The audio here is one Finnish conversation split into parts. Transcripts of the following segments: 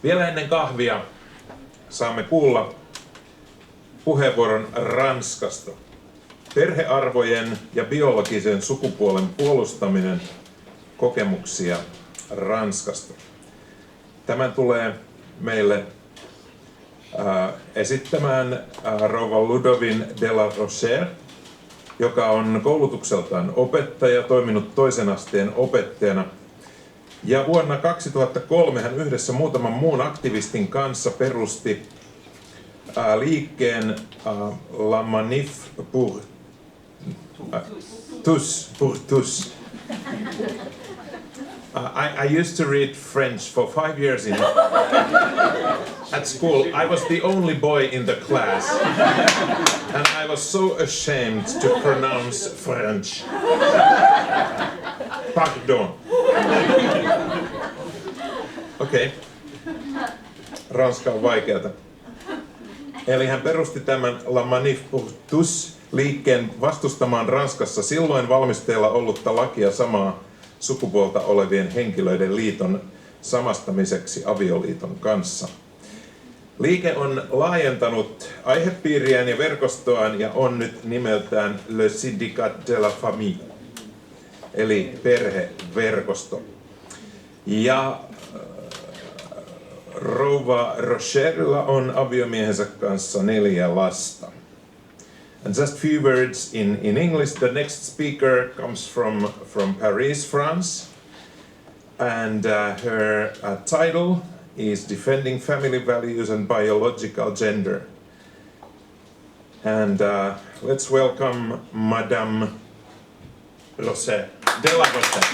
Vielä ennen kahvia saamme kuulla puheenvuoron Ranskasta. Perhearvojen ja biologisen sukupuolen puolustaminen, kokemuksia Ranskasta. Tämän tulee meille esittämään rouva Ludovine de la Rochère, joka on koulutukseltaan opettaja, toiminut toisen asteen opettajana. Ja vuonna 2003 hän yhdessä muutaman muun aktivistin kanssa perusti liikkeen La Manif pour tous. I used to read French for 5 years at school. I was the only boy in the class, and I was so ashamed to pronounce French. Pardon. Okei. Ranska on vaikeata. Eli hän perusti tämän La Manif pour tous liikkeen vastustamaan Ranskassa silloin valmisteilla ollutta lakia samaa sukupuolta olevien henkilöiden liiton samastamiseksi avioliiton kanssa. Liike on laajentanut aihepiiriään ja verkostoaan ja on nyt nimeltään Le Syndicat de la Famille, eli perheverkosto. Ja rouva Rochèrella on aviomiehensä kanssa 4 lasta. And just few words in English. The next speaker comes from Paris, France, and her title is Defending Family Values and Biological Gender. And let's welcome Madame Rochère, de la Rochère.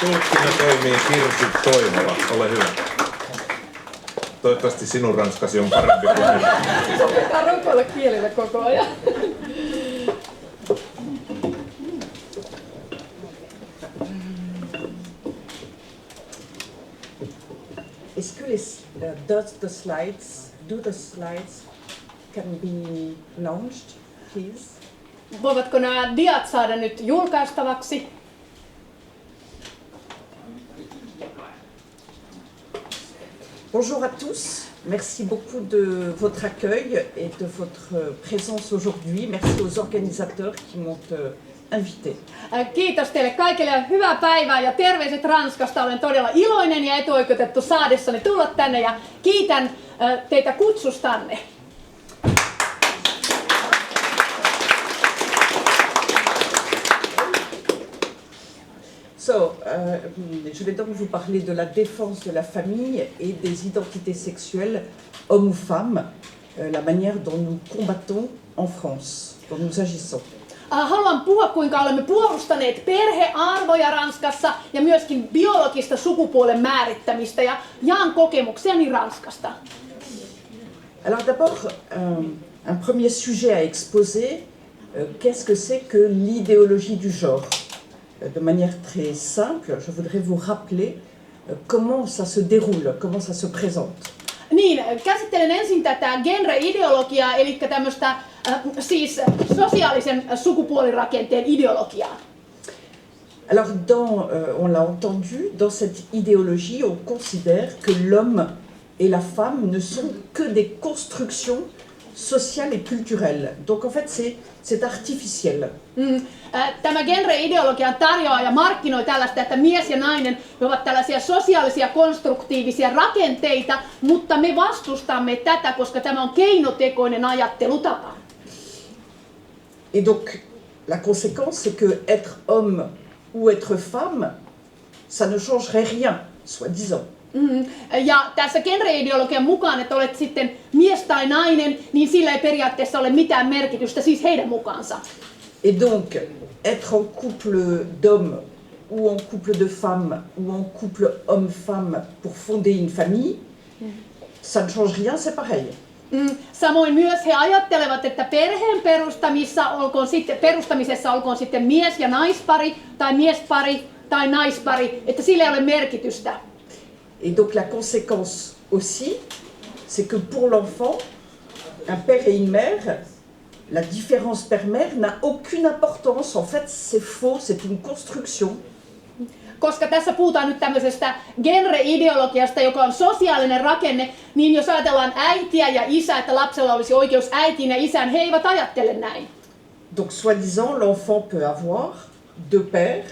Tulkkina toimii Kirsi Toivola, ole hyvä. Toivottavasti sinun ranskasi on parempi kuin minun. Pitää rukoilla kielillä koko ajan. Est-ce que the slides can be launched, please? Voivatko nämä diat saada nyt julkaistavaksi? Bonjour à tous, merci beaucoup de votre accueil et de votre présence aujourd'hui. Merci aux organisateurs qui m'ont invité. Kiitos teille kaikille ja hyvää päivää ja terveiset Ranskasta. Olen todella iloinen ja etuoikeutettu saadessani tulla tänne ja kiitän teitä kutsustanne. Je vais donc vous parler de la défense de la famille et des identités sexuelles, hommes ou femmes, la manière dont nous combattons en France, dont nous agissons. Haluan puhua, kuinka olemme puolustaneet perhearvoja Ranskassa ja myöskin biologista sukupuolen määrittämistä ja jaan kokemuksiani Ranskasta. Alors d'abord, un premier sujet à exposer, qu'est-ce que c'est que l'idéologie du genre? De manière très simple, je voudrais vous rappeler comment ça se déroule, comment ça se présente. Niin, käsittelen ensin tätä genre-ideologiaa, eli tämmöistä siis sosiaalisen sukupuolirakenteen ideologiaa. Alors, on l'a entendu, dans cette idéologie, on considère que l'homme et la femme ne sont que des constructions sociales et culturelles. Donc en fait, c'est artificiel. Tämä genre-ideologia tarjoaa ja markkinoi tällaista, että mies ja nainen ovat tällaisia sosiaalisia konstruktiivisia rakenteita, mutta me vastustamme tätä, koska tämä on keinotekoinen ajattelutapa. Et donc, la conséquence, c'est que être homme ou être femme, ça ne changerait rien, soi-disant. Ja tässä genre-ideologian mukaan, että olet sitten mies tai nainen, niin sillä ei periaatteessa ole mitään merkitystä, siis heidän mukaansa. Et donc, être en couple d'hommes ou en couple de femmes ou en couple homme-femme pour fonder une famille, ça ne change rien, c'est pareil. Samoin myös he ajattelevat, että perheen perustamisessa olkoon sitten mies- ja naispari tai miespari tai naispari, että sillä ei ole merkitystä. Et donc la conséquence aussi, c'est que pour l'enfant, un père et une mère, la différence père-mère n'a aucune importance. En fait, c'est faux, c'est une construction. koska tässä puhutaan nyt tämmöisestä genre-ideologiasta, joka on sosiaalinen rakenne, niin jos ajatellaan äitiä ja isää, että lapsella olisi oikeus äitiin ja isään, he eivät ajattele näin. Donc, soi-disant, l'enfant peut avoir deux pères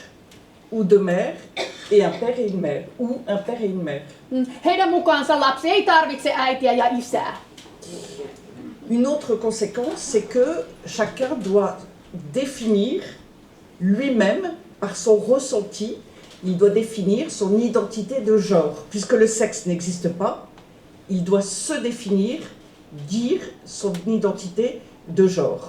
ou deux mères et un père et une mère, ou un père et une mère. Heidän mukaansa lapsi ei tarvitse äitiä ja isää. Une autre conséquence, c'est que chacun doit définir lui-même, par son ressenti, il doit définir son identité de genre. Puisque le sexe n'existe pas, il doit se définir, dire son identité de genre.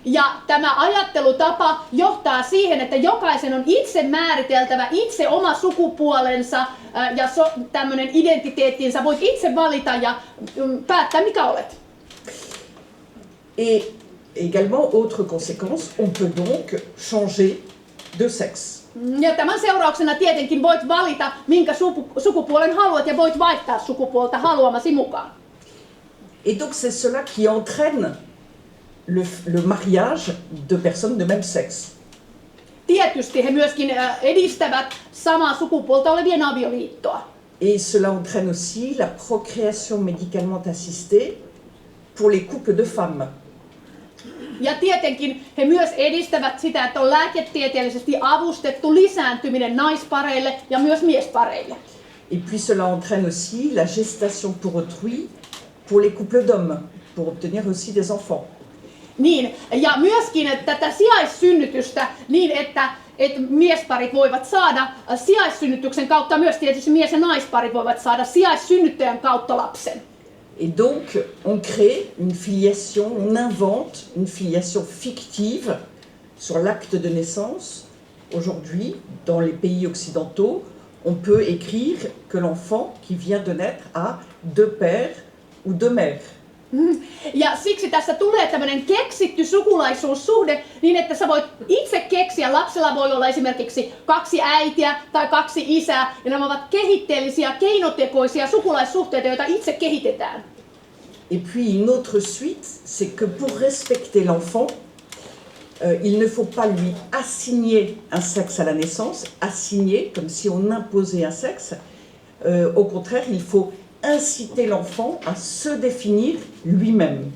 Ja tämä ajattelutapa johtaa siihen, että jokaisen on itse määriteltävä itse oma sukupuolensa ja tämmöinen identiteettinsä. Voit itse valita ja päättää, mikä olet. Et également, autre conséquence, on peut donc changer de sexe. Ja tämän seurauksena tietenkin voit valita, minkä sukupuolen haluat ja voit vaihtaa sukupuolta haluamasi mukaan. Et donc c'est cela qui entraîne le mariage de personnes de même sexe. Tietysti he myöskin edistävät samaa sukupuolta olevien avioliittoa. Et cela entraîne aussi la procréation médicalement assistée pour les couples de femmes. Ja tietenkin he myös edistävät sitä, että on lääketieteellisesti avustettu lisääntyminen naispareille ja myös miespareille. Et puis cela entraîne aussi la gestation pour autrui pour les couples d'hommes, pour obtenir aussi des enfants. Niin, ja myöskin tätä sijaissynnytystä niin, että miesparit voivat saada sijaissynnytyksen kautta, myös tietysti mies- ja naisparit voivat saada sijaissynnyttäjän kautta lapsen. Et donc, on crée une filiation, on invente une filiation fictive sur l'acte de naissance. Aujourd'hui, dans les pays occidentaux, on peut écrire que l'enfant qui vient de naître a deux pères ou deux mères. Ja siksi tässä tulee tämmöinen keksitty sukulaisuussuhde niin, että sä voit itse keksiä. Lapsella voi olla esimerkiksi 2 äitiä tai 2 isää, ja nämä ovat kehitteellisiä, keinotekoisia sukulaissuhteita, joita itse kehitetään. Et puis une autre suite, c'est que pour respecter l'enfant, il ne faut pas lui assigner un sexe à la naissance, assigner comme si on imposait un sexe. Au contraire, il faut inciter l'enfant à se définir lui-même.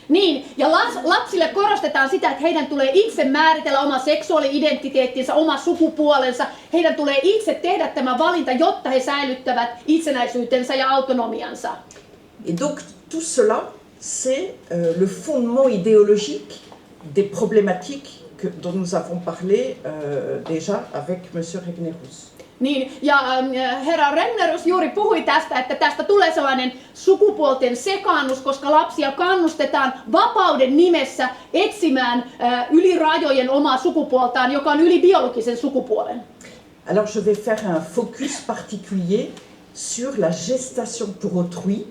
Niin, ja lapsille korostetaan sitä, että heidän tulee itse määritellä oma seksuaali-identiteettinsä, oma sukupuolensa. Heidän tulee itse tehdä tämä valinta, jotta he säilyttävät itsenäisyytensä ja autonomiansa. Et donc tout cela, c'est le fondement idéologique des problématiques dont nous avons parlé déjà avec M. Regnerus. Niin, ja herra Regnerus juuri puhui tästä, että tästä tulee sellainen sukupuolten sekaannus, koska lapsia kannustetaan vapauden nimessä etsimään yli rajojen omaa sukupuoltaan, joka on yli biologisen sukupuolen. Alors je vais faire un focus particulier sur la gestation pour autrui,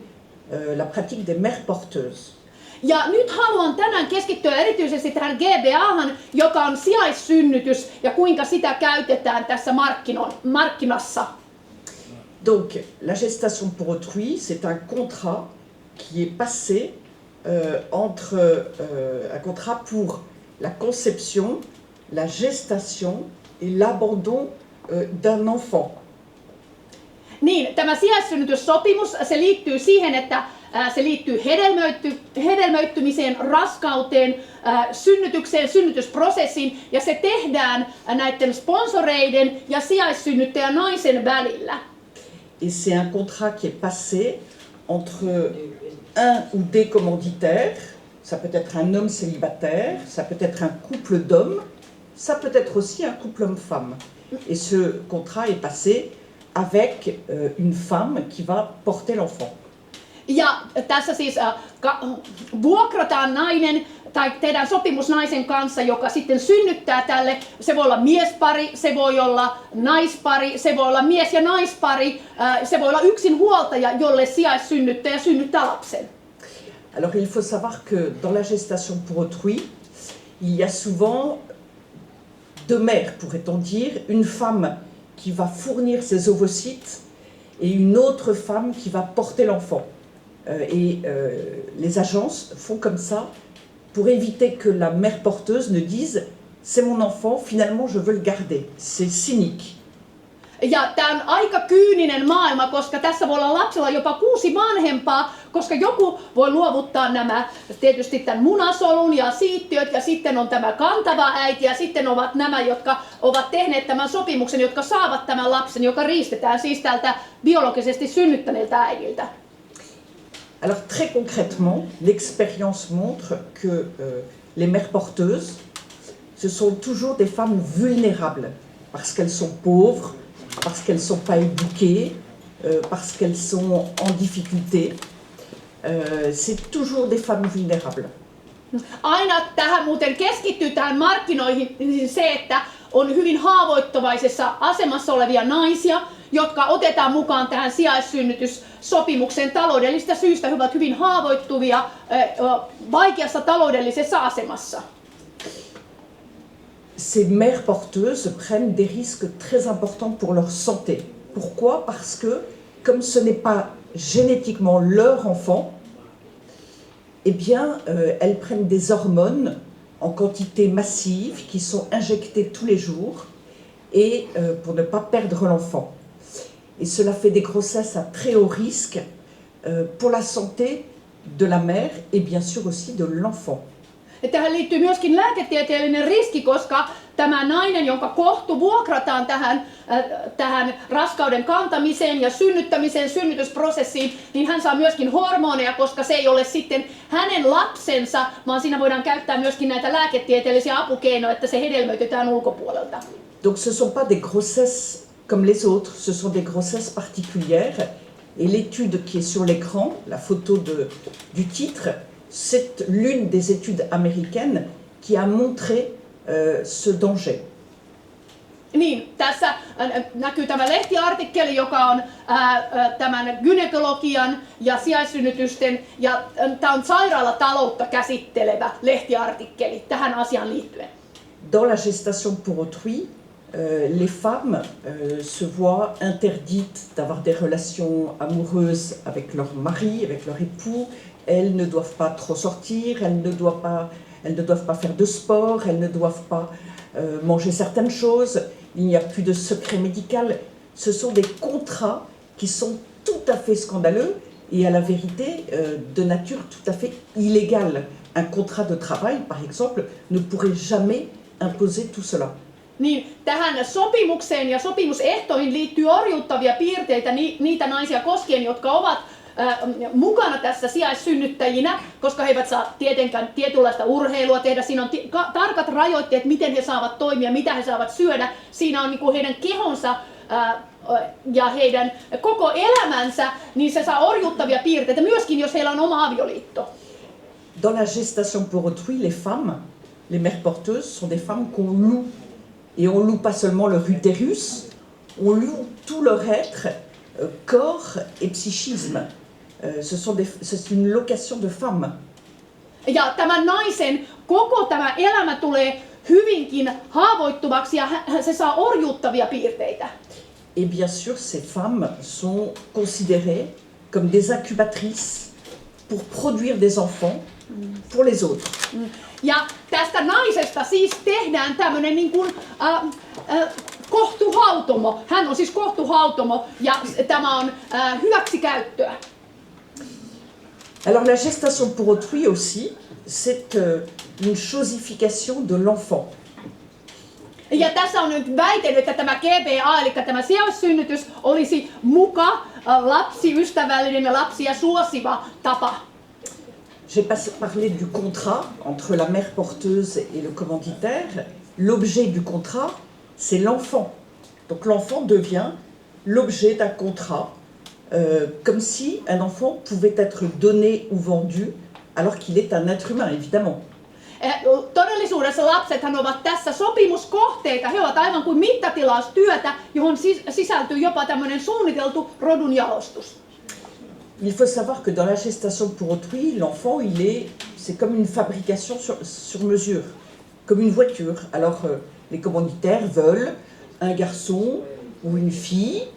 la pratique des mères porteuses. Ja nyt haluan tänään keskittyä erityisesti tähän GBAhan, joka on sijaissynnytys, ja kuinka sitä käytetään tässä markkinassa. Donc, la gestation pour autrui, c'est un contrat qui est passé un contrat pour la conception, la gestation et l'abandon d'un enfant. Niin, tämä sijaissynnytyssopimus, se liittyy siihen, että se liittyy hedelmöittymiseen, raskauteen, synnytykseen, synnytysprosessiin, ja se tehdään näiden sponsoreiden ja sijaissynnyttäjän naisen välillä. Et c'est un contrat qui est passé entre un ou des commanditaires, ça peut être un homme célibataire, ça peut être un couple d'hommes, ça peut être aussi un couple homme-femme. Et ce contrat est passé avec une femme qui va porter l'enfant. Ja tässä siis vuokrataan nainen tai tehdään sopimus naisen kanssa, joka sitten synnyttää tälle. Se voi olla miespari, se voi olla naispari, se voi olla mies- ja naispari, se voi olla yksinhuoltaja, jolle sijaissynnyttäjä synnyttää lapsen. Alors il faut savoir que dans la gestation pour autrui, il y a souvent deux mères, pourrait-on dire, une femme qui va fournir ses ovocytes et une autre femme qui va porter l'enfant. Les agences font comme ça pour éviter que la mère porteuse ne dise « c'est mon enfant, finalement je veux le garder ». C'est cynique. Ja tämä on aika kyyninen maailma, koska tässä voi olla lapsella jopa 6 vanhempaa, koska joku voi luovuttaa nämä tietysti tämän munasolun ja siittiöt ja sitten on tämä kantava äiti ja sitten ovat nämä, jotka ovat tehneet tämän sopimuksen, jotka saavat tämän lapsen, joka riistetään siis tältä biologisesti synnyttäneeltä äidiltä. Alors très concrètement, l'expérience montre que les mères porteuses, ce sont toujours des femmes vulnérables, parce qu'elles sont pauvres, parce qu'elles ne sont pas éduquées, parce qu'elles sont en difficulté. C'est toujours des femmes vulnérables. Aina tähän muuten keskittyy tähän markkinoihin se, että on hyvin haavoittuvaisessa asemassa olevia naisia, jotka otetaan mukaan tähän sijaissynnytyssopimuksen taloudellisista syistä. He ovat hyvin haavoittuvia, vaikeassa taloudellisessa asemassa. Ces mères porteuses prennent des risques très importants pour leur santé. Pourquoi? Parce que comme ce n'est pas génétiquement leur enfant, eh bien, elles prennent des hormones en quantité massive qui sont injectées tous les jours et pour ne pas perdre l'enfant. Et cela fait des grossesses à très haut risque pour la santé de la mère et bien sûr aussi de l'enfant. Tähän liittyy myöskin lääketieteellinen riski, koska tämä nainen, jonka kohtu vuokrataan tähän raskauden kantamiseen ja synnyttämiseen, synnytysprosessiin, niin hän saa myöskin hormoneja, koska se ei ole sitten hänen lapsensa, vaan siinä voidaan käyttää myöskin näitä lääketieteellisiä apukeinoja, että se hedelmöitetään ulkopuolelta. Donc ce ne sont pas des grossesses comme les autres, ce sont des grossesses particulières. Et l'étude qui est sur l'écran, la photo du titre, c'est l'une des études américaines qui a montré ce danger. Niin, tässä näkyy tämä lehtiartikkeli, joka on tämän gynekologian ja sijaissynnytysten, ja tämä on sairaalataloutta käsittelevä lehtiartikkeli tähän asiaan liittyen. Dans la gestation pour autrui, les femmes se voient interdites d'avoir des relations amoureuses avec leur mari, avec leur époux. Elles ne doivent pas trop sortir, elles ne doivent pas faire de sport, elles ne doivent pas manger certaines choses. Il n'y a plus de secret médical. Ce sont des contrats qui sont tout à fait scandaleux et à la vérité de nature tout à fait illégale. Un contrat de travail, par exemple, ne pourrait jamais imposer tout cela. Niin, tähän sopimukseen ja sopimusehtoihin liittyy orjuuttavia piirteitä niitä naisia koskien, jotka ovat mukana tässä sijaissynnyttäjinä, koska he eivät saa tietenkään tietynlaista urheilua tehdä. Siinä on tarkat rajoitteet, miten he saavat toimia, mitä he saavat syödä. Siinä on niin kuin heidän kehonsa ja heidän koko elämänsä, niin se saa orjuuttavia piirteitä, myöskin jos heillä on oma avioliitto. Dans la gestation pour autrui, les femmes, les mères porteuses, sont des femmes qu'on loue. Et on loue pas seulement leur utérus, on loue tout leur être, corps et psychisme. C'est une location de femme. Ja tämän naisen koko tämä elämä tulee hyvinkin haavoittuvaksi ja se saa orjuuttavia piirteitä. Et bien sûr, ces femmes sont considérées comme des incubatrices pour produire des enfants pour les autres. Ja tästä naisesta siis tehdään tämmöinen niin kuin kohtuhautomo. Hän on siis kohtuhautomo ja tämä on hyväksikäyttöä. Alors la gestation pour autrui aussi, c'est une chosification de l'enfant. Ja tässä on nyt väitetty, että tämä GBA, eli tämä sijaissynnytys, olisi muka lapsiystävällinen ja lapsia suosiva tapa. J'ai parlé du contrat entre la mère porteuse et le commanditaire. L'objet du contrat, c'est l'enfant. Donc l'enfant devient l'objet d'un contrat, comme si un enfant pouvait être donné ou vendu, alors qu'il est un être humain, évidemment. Todellisuudessa lapsethan ovat tässä sopimuskohteita. He ovat aivan kuin mittatilaustyötä, johon sisältyy jopa tämmöinen suunniteltu rodunjalostus. Il faut savoir que dans la gestation pour autrui, l'enfant, c'est comme une fabrication sur mesure, comme une voiture. Alors, les commanditaires veulent un garçon ou une fille,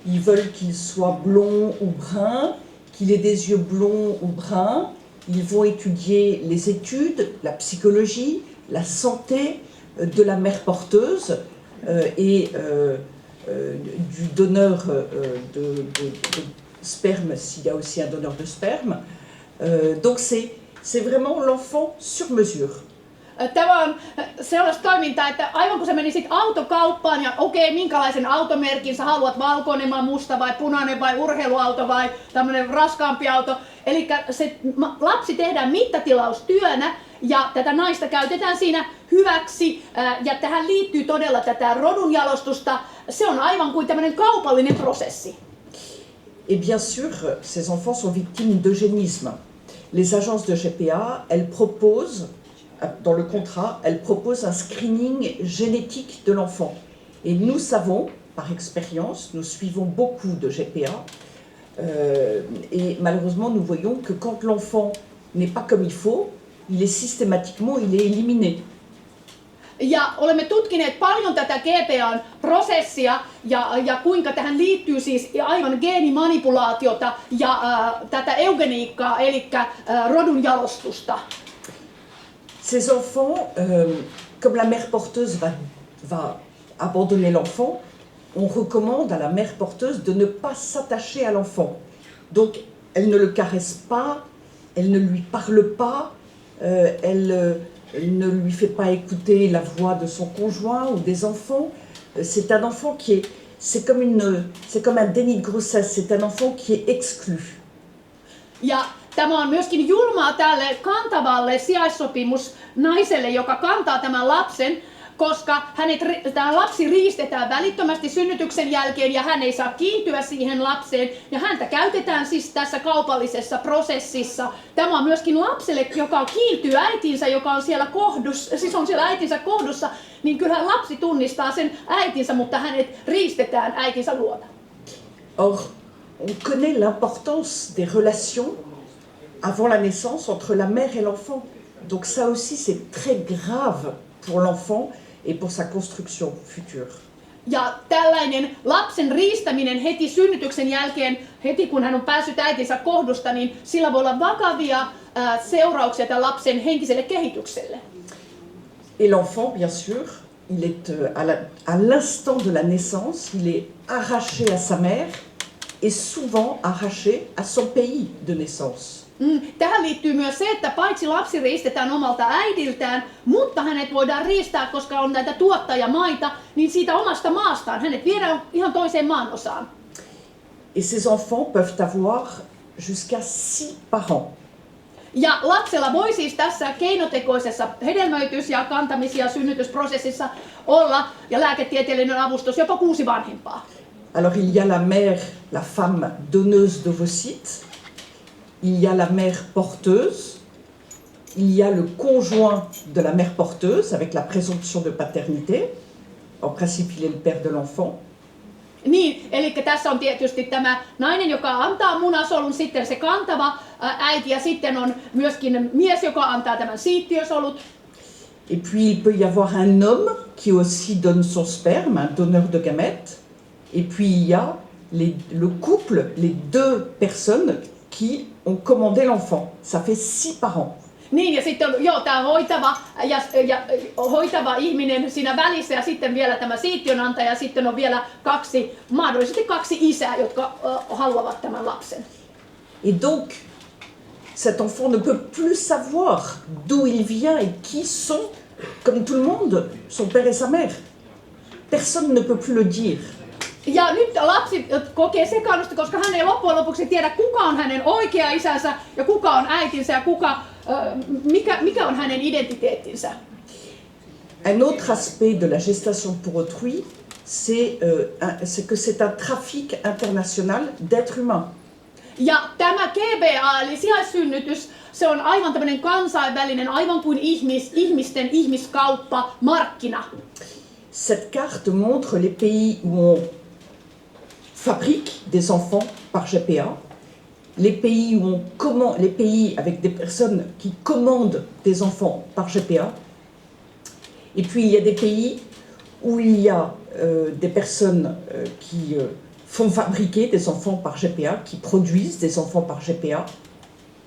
ils veulent qu'il soit blond ou brun, qu'il ait des yeux blonds ou bruns. Ils vont étudier les études, la psychologie, la santé de la mère porteuse et du donneur de sperme, s'il y a aussi un donneur de sperme. Donc c'est vraiment l'enfant sur mesure. Tämä on sellaista toimintaa, että aivan kun sä menisit autokauppaan ja okei, minkälaisen automerkin sä haluat, valkoinen vai musta vai punainen vai urheiluauto vai tämmönen raskaampi auto. Eli se lapsi tehdään mittatilaustyönä ja tätä naista käytetään siinä hyväksi ja tähän liittyy todella tätä rodunjalostusta. Se on aivan kuin tämmöinen kaupallinen prosessi. Et bien sûr, ces enfants sont victimes d'eugénisme. Les agences de GPA, elles proposent, dans le contrat, elles proposent un screening génétique de l'enfant. Et nous savons, par expérience, nous suivons beaucoup de GPA, et malheureusement nous voyons que quand l'enfant n'est pas comme il faut, il est systématiquement éliminé. Ja olemme tutkineet paljon tätä GPAn prosessia ja kuinka tähän liittyy siis aivan geenimanipulaatiota ja tätä eugeniikkaa, eli rodunjalostusta. Ces enfants, comme la mère porteuse va abandonner l'enfant, on recommande à la mère porteuse de ne pas s'attacher à l'enfant. Donc elle ne le caresse pas, elle ne lui parle pas, elle ne lui fait pas écouter la voix de son conjoint ou des enfants. C'est un enfant qui est, c'est comme un déni de grossesse, c'est un enfant qui est exclu. Ja tämä on myöskin julmaa tälle kantavalle sijaissopimusnaiselle, joka kantaa tämän lapsen, koska tämä lapsi riistetään välittömästi synnytyksen jälkeen ja hän ei saa kiintyä siihen lapseen ja häntä käytetään siis tässä kaupallisessa prosessissa. Tämä on myöskin lapselle, joka kiintyy äitinsä, joka on siellä kohdussa, siis on siellä äitinsä kohdussa, niin kyllä lapsi tunnistaa sen äitinsä, mutta hänet riistetään äitinsä luota. Or, on connaît l'importance des relations avant la naissance entre la mère et l'enfant. Donc ça aussi c'est très grave pour l'enfant et pour sa construction future. Ja tällainen lapsen riistäminen heti synnytyksen jälkeen, heti kun hän on päässyt äitinsä kohdusta, niin sillä voi olla vakavia seurauksia tämän lapsen henkiselle kehitykselle. Et l'enfant, bien sûr, il est à l'instant de la naissance, il est arraché à sa mère et souvent arraché à son pays de naissance. Tähän liittyy myös se, että paitsi lapsi riistetään omalta äidiltään, mutta hänet voidaan riistää, koska on näitä tuottajamaita, niin siitä omasta maastaan. Hänet viedään ihan toiseen maanosaan. Et ces enfants peuvent avoir jusqu'à 6 parents. Ja lapsella voi siis tässä keinotekoisessa hedelmöitys- ja kantamis- ja synnytysprosessissa olla, ja lääketieteellinen avustus, jopa 6 vanhempaa. Alors il y a la mère, la femme donneuse d'ovocytes, il y a la mère porteuse, il y a le conjoint de la mère porteuse avec la présomption de paternité. En principe, il est le père de l'enfant. Niin, eli tässä on tietysti tämä nainen, joka antaa munasolun, sitten se kantava äiti ja sitten on myöskin mies, joka antaa tämän siittiösolut. Et puis il peut y avoir un homme qui aussi donne son sperme, un donneur de gamètes. Et puis il y a le couple, les 2 personnes qui ont commandé l'enfant. Ça fait 6 parents. Niin, ja sitten on tämä hoitava ihminen siinä välissä ja sitten vielä tämä siittiönantaja ja sitten on vielä mahdollisesti 2 isää, jotka haluavat tämän lapsen. Et donc, cet enfant ne peut plus savoir d'où il vient et qui sont, comme tout le monde, son père et sa mère. Personne ne peut plus le dire. Ja nyt lapsi kokee sekaannusta, koska hän ei loppujen lopuksi tiedä, kuka on hänen oikea isänsä ja kuka on äitinsä ja mikä on hänen identiteettinsä. Un autre aspect de la gestation pour autrui, c'est que c'est un trafic international d'êtres humains. Ja tämä GBA eli sijaissynnytys, se on aivan tämmöinen kansainvälinen, aivan kuin ihmisten ihmiskauppa, markkina. Cette carte montre les pays où on fabrique des enfants par GPA, les pays les pays avec des personnes qui commandent des enfants par GPA, et puis il y a des pays où il y a des personnes qui font fabriquer des enfants par GPA, qui produisent des enfants par GPA,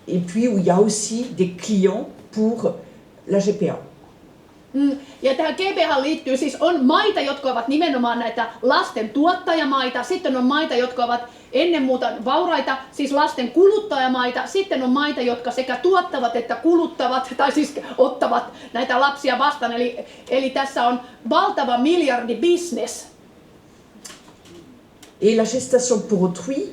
et puis où il y a aussi des clients pour la GPA. Ja tähän GPAhan liittyy siis on maita, jotka ovat nimenomaan näitä lasten tuottajamaita, sitten on maita, jotka ovat ennen muuta vauraita, siis lasten kuluttajamaita, sitten on maita, jotka sekä tuottavat että kuluttavat, tai siis ottavat näitä lapsia vastaan, eli tässä on valtava miljardibisnes. Et la gestation pour autrui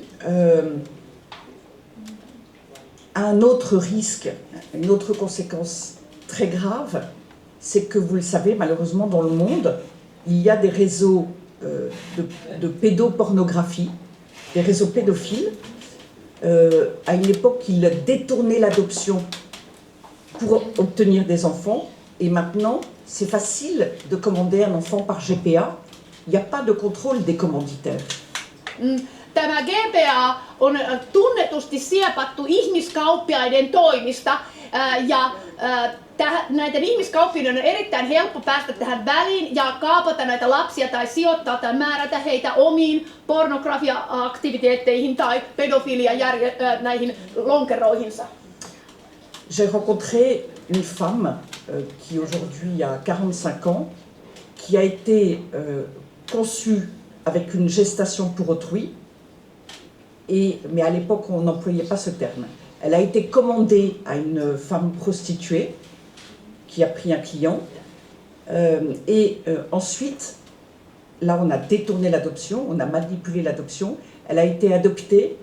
a un autre risque, une autre conséquence très grave, c'est que vous le savez, malheureusement dans le monde, il y a des réseaux de pédopornographie, des réseaux pédophiles. À une époque, ils détournaient l'adoption pour obtenir des enfants, et maintenant, c'est facile de commander un enfant par GPA. Il n'y a pas de contrôle des commanditaires. Tämä GPA on tunnetusti siepattu ihmiskauppiaiden toimista ja näiden ihmiskauppiaiden on erittäin helppo päästä tähän väliin ja kaapata näitä lapsia tai sijoittaa tai määrätä heitä omiin pornografia-aktiviteetteihin tai pedofilia näihin lonkeroihinsa. J'ai rencontré une femme qui aujourd'hui a 45 ans, qui a été conçue avec une gestation pour autrui, mais à l'époque on n'employait pas ce terme. Elle a été commandée à une femme prostituée qui a pris un client, ensuite, là on a détourné l'adoption, on a manipulé l'adoption, elle a été adoptée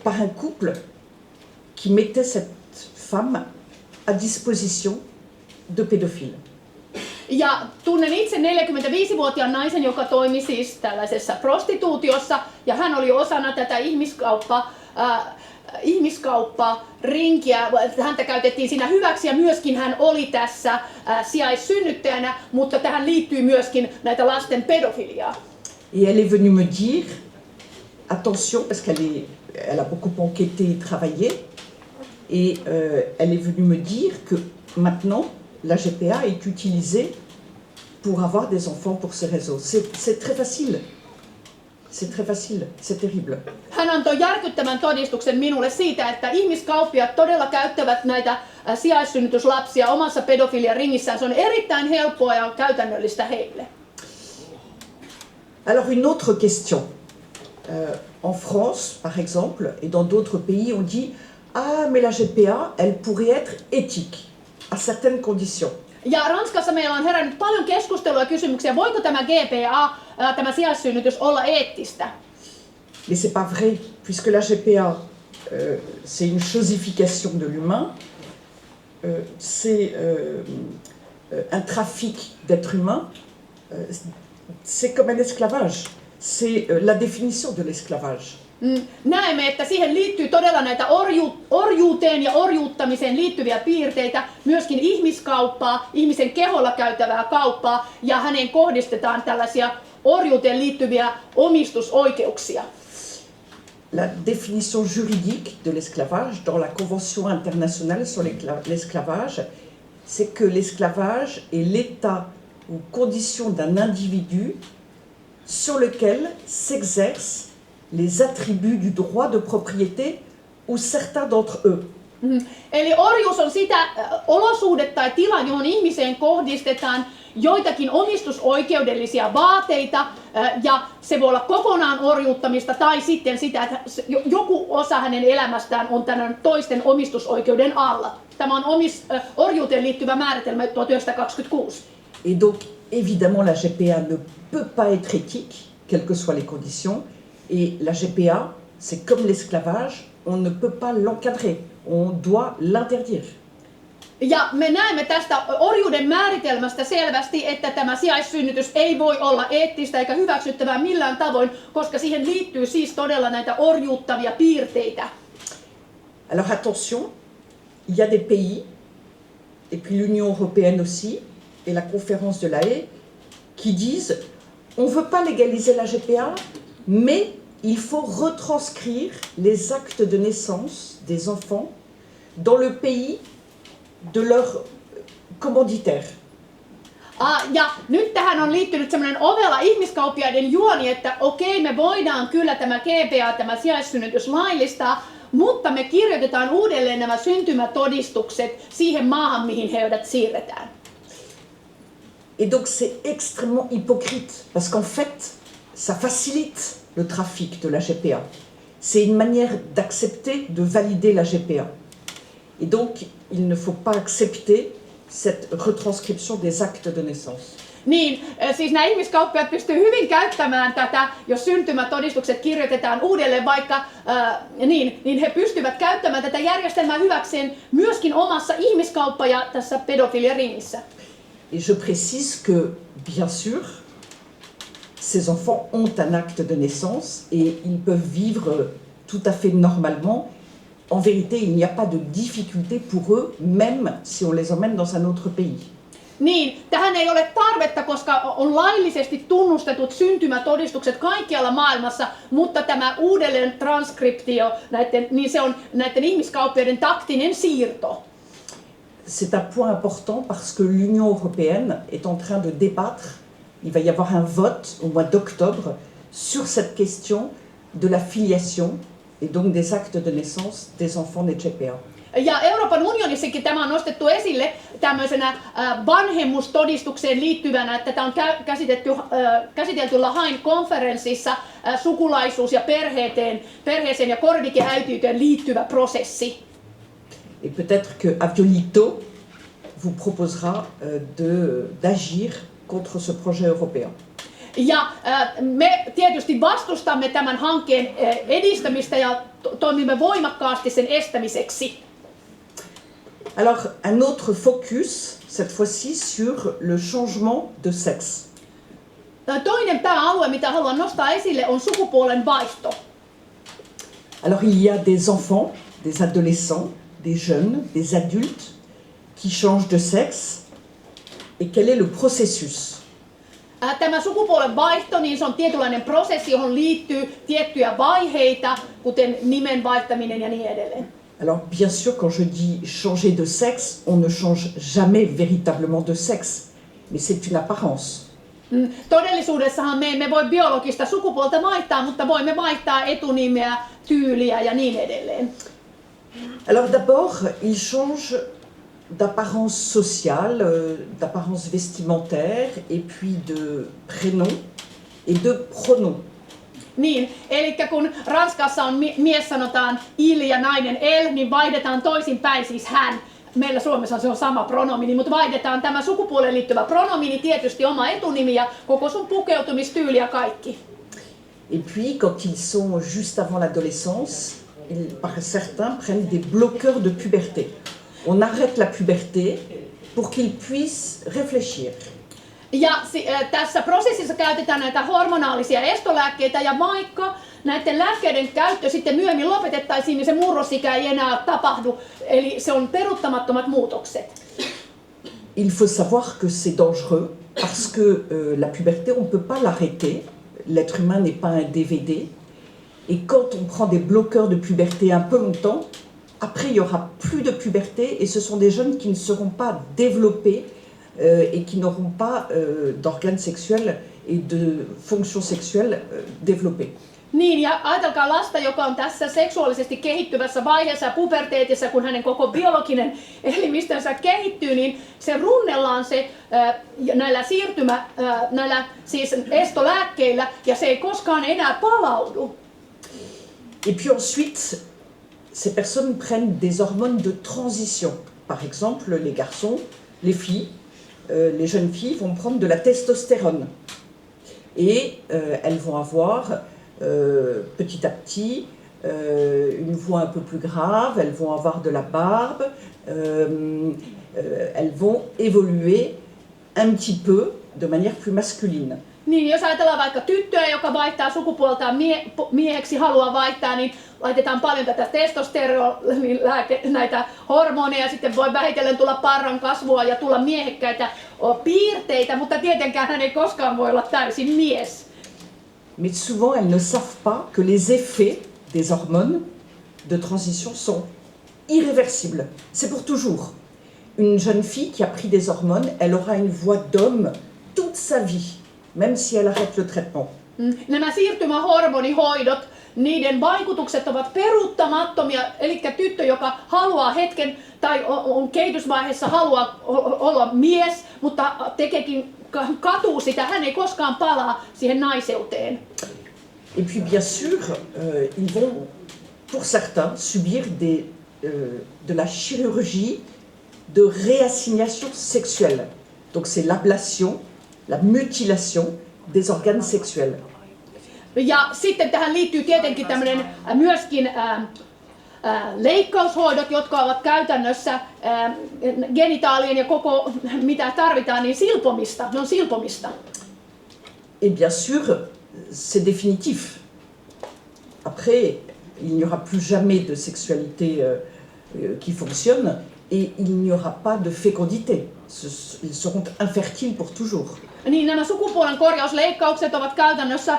par un couple qui mettait cette femme à disposition de pédophiles. Ja tunnen itse 45-vuotiaan naisen, joka toimi siis tällaisessa prostituutiossa, ja hän oli osana tätä ihmiskaupparinkiä. Häntä käytettiin siinä hyväksi ja myöskin hän oli tässä sijaissynnyttäjänä, mutta tähän liittyy myöskin näitä lasten pedofiliaa. Et elle est venue me dire, attention, parce qu'elle a beaucoup enquêté et travaillé, et elle est venue me dire que maintenant, la GPA est utilisée pour avoir des enfants pour ces réseaux. C'est très facile. C'est très facile. C'est terrible. Hän antoi järkyttävän todistuksen minulle siitä, että ihmiskauppiaat todella käyttävät näitä sijaissynnytyslapsia omassa pedofiliaringissään. Se on erittäin helppoa ja käytännöllistä heille. Alors une autre question. En France, par exemple, et dans d'autres pays, on dit « Ah, mais la GPA, elle pourrait être éthique. » à certaines conditions. Ja Ranskassa meillä on herännyt paljon keskustelua ja kysymyksiä, voiko tämä GPA, tämä sijaissynnytys, olla eettistä? Mais c'est pas vrai, puisque la GPA, c'est une chosification de l'humain, c'est un trafic d'êtres humains, c'est comme un esclavage, c'est la définition de l'esclavage. Näemme, että siihen liittyy todella näitä orjuuteen ja orjuuttamiseen liittyviä piirteitä, myöskin ihmiskauppaa, ihmisen keholla käytävää kauppaa, ja häneen kohdistetaan tällaisia orjuuteen liittyviä omistusoikeuksia. La définition juridique de l'esclavage dans la Convention internationale sur l'esclavage, c'est que l'esclavage est l'état ou condition d'un individu sur lequel s'exerce les attributs du droit de propriété ou certains d'entre eux. Eli orjuus on sitä olosuhde tai tila, johon ihmiseen kohdistetaan joitakin omistusoikeudellisia vaateita, ja se voi olla kokonaan orjuuttamista tai sitten sitä, että joku osa hänen elämästään on tämän toisten omistusoikeuden alla. Tämä on orjuuteen liittyvä määritelmä 1926. Et donc, évidemment, la GPA ne peut pas être éthique, quelles que soient les conditions. Et la GPA, c'est comme l'esclavage, on ne peut pas l'encadrer, on doit l'interdire. Ja me näemme tästä orjuuden määritelmästä selvästi, että tämä sijaissynnytys ei voi olla eettistä eikä hyväksyttävää millään tavoin, koska siihen liittyy siis todella näitä orjuuttavia piirteitä. Alors attention, il y a des pays, et puis l'Union européenne aussi, et la conférence de La Haye, qui disent on ne veut pas légaliser la GPA, mais il faut retranscrire les actes de naissance des enfants dans le pays de leur commanditaire. Ja nyt tähän on liittynyt sellainen ovela ihmiskauppiaiden juoni, että okei, me voidaan kyllä tämä GPA, tämä sijaissynnytys laillistaa, mutta me kirjoitetaan uudelleen nämä syntymätodistukset siihen maahan, mihin heidät siirretään. Et donc c'est extrêmement hypocrite, parce qu'en fait, ça facilite le trafic de la GPA. C'est une manière d'accepter, de valider la GPA. Et donc, il ne faut pas accepter cette retranscription des actes de naissance. Niin, siis nämä ihmiskauppiaat pystyy hyvin käyttämään tätä, jos syntymätodistukset kirjoitetaan uudelleen vaikka, niin he pystyvät käyttämään tätä järjestelmää hyväkseen myöskin omassa ihmiskauppa- ja tässä pedofiliaringissä. Et je précise que, bien sûr, ces enfants ont un acte de naissance et ils peuvent vivre tout à fait normalement. En vérité, il n'y a pas de difficulté pour eux, même si on les emmène dans un autre pays. Niin, tähän ei ole tarvetta, koska on laillisesti tunnustetut syntymätodistukset kaikkialla maailmassa, mutta tämä uudelleen transkriptio, niin se on näiden ihmiskauppiaiden taktinen siirto. C'est un point important parce que l'Union européenne est en train de débattre. Il va y avoir un vote au mois d'octobre sur cette question de la filiation et donc des actes de naissance des enfants nés de GPA. Ja Euroopan unionissakin tämä on nostettu esille tämmöisenä vanhemmustodistukseen liittyvänä, että tämä on käsitelty Lahain konferenssissa sukulaisuus- ja perheeseen ja korvikeäitiyteen liittyvä prosessi. Et peut-être que Aviolito vous proposera d'agir contre ce projet européen. Ja me tietysti vastustamme tämän hankkeen edistämistä ja toimimme voimakkaasti sen estämiseksi. Alors, un autre focus, cette fois-ci, sur le changement de sexe. Toinen pääalue, mitä haluan nostaa esille, on sukupuolen vaihto. Alors, il y a des enfants, des adolescents, des jeunes, des adultes qui changent de sexe. Et quel est le processus? Tämä sukupuolen vaihto, niin se on tietynlainen prosessi, johon liittyy tiettyjä vaiheita, kuten nimen vaihtaminen ja niin edelleen. Alors, bien sûr, quand je dis changer de sexe, on ne change jamais véritablement de sexe, mais c'est une apparence. Todellisuudessahan me emme voi biologista sukupuolta vaihtaa, mutta voimme vaihtaa etunimeä, tyyliä ja niin edelleen. Alors d'abord, il change d'apparence sociale, d'apparence vestimentaire, et puis de prénom et de pronom. Niin, eli kun Ranskassa on mies sanotaan il ja nainen el, niin vaihdetaan toisinpäin, siis hän. Meillä Suomessa se on sama pronomini, mutta vaihdetaan tämä sukupuoleen liittyvä pronomini, tietysti oma etunimi ja koko sun pukeutumistyyli ja kaikki. Et puis, quand ils sont juste avant l'adolescence, certains prennent des bloqueurs de puberté. On arrête la puberté pour qu'ils puissent réfléchir. Ja tässä prosessissa käytetään näitä hormonaalisia estolääkkeitä ja vaikka näiden lääkkeiden käyttö sitten myöhemmin lopetettaisiin, niin se murrosikä ei enää tapahdu. Eli se on peruuttamattomat muutokset. Il faut savoir que c'est dangereux parce que la puberté, on ne peut pas l'arrêter. L'être humain n'est pas un DVD. Et quand on prend des bloqueurs de puberté un peu longtemps, après il n'y aura plus de puberté et ce sont des jeunes qui ne seront pas développés et qui n'auront pas d'organes sexuels et de fonctions sexuelles développées. Niin, ja ajatelkaa lasta, joka on tässä seksuaalisesti kehittyvässä vaiheessa ja puberteetissa, kun hänen koko biologinen elimistönsä kehittyy, niin se runnellaan se näillä siis estolääkkeillä ja se ei koskaan enää palaudu. Et puis ensuite, ces personnes prennent des hormones de transition. Par exemple, les garçons, les filles, les jeunes filles vont prendre de la testostérone. Et elles vont avoir petit à petit une voix un peu plus grave, elles vont avoir de la barbe, elles vont évoluer un petit peu de manière plus masculine. Niin, jos ajatellaan vaikka tyttöä, joka vaihtaa sukupuoltaan mieheksi, haluaa vaihtaa, niin laitetaan paljon tätä näitä hormoneja, sitten voi vähitellen tulla parran kasvua ja tulla miehekkäitä piirteitä, mutta tietenkään hän ei koskaan voi olla täysin mies. Mais souvent, elles ne savent pas que les effets des hormones de transition sont irréversibles. C'est pour toujours. Une jeune fille qui a pris des hormones, elle aura une voix d'homme toute sa vie, même si elle arrête le traitement. Nämä siirtymähormonihoidot, niiden vaikutukset ovat peruuttamattomia, eli tyttö, joka haluaa hetken tai on kehitysvaiheessa haluaa olla mies, mutta tekeekin katuu sitä, hän ei koskaan palaa siihen naiseuteen. Et puis bien sûr, ils vont, pour certains, subir de la chirurgie de réassignation sexuelle. Donc c'est l'ablation, la mutilation des organes sexuels. Ja sitten tähän liittyy tietenkin tämmöinen myöskin leikkaushoidot, jotka ovat käytännössä genitaalien ja koko mitä tarvitaan, niin silpomista. Ne on silpomista. Et bien sûr, c'est définitif. Après, il n'y aura plus jamais de sexualité qui fonctionne et il n'y aura pas de fécondité. Ils seront infertiles pour toujours. Niin nämä sukupuolen korjausleikkaukset ovat käytännössä